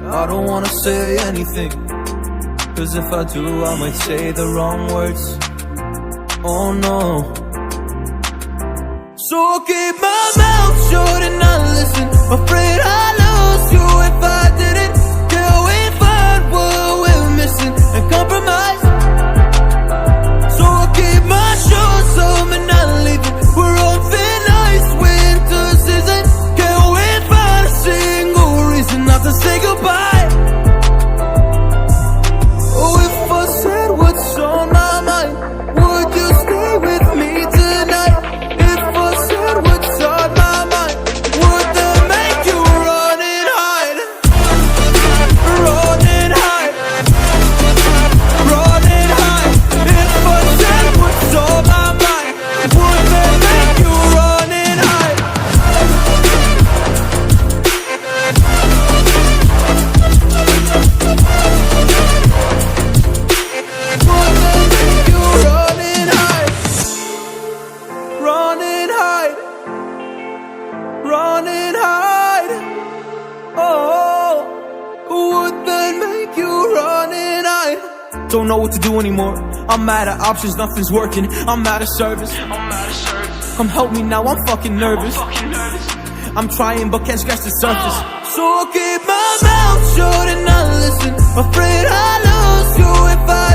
I don't wanna say anything, cause if I do I might say the wrong words. Oh no. So I'll keep my mouth shut and not listen. Afraid I'd lose you if I didn't. Can we find what we're missing and compromise? So I'll keep my shoes home and not leaving. We're on thin ice, winter season. Can we find a single reason not to say goodbye? Oh, if I said what's on my mind, would you stay with me tonight? If I said what's on my mind, would that make you run and hide? Run and hide. Run and hide. If I said what's on my mind, would that make you run and hide? Would that make you run and hide? Run and hide. Run and hide. Oh, would that make you run and hide? Don't know what to do anymore. I'm out of options, nothing's working. I'm out of service. Come help me now, I'm fucking nervous. I'm trying but can't scratch the surface. So I'll keep my mouth shut and not listen. Afraid I'd lose you if I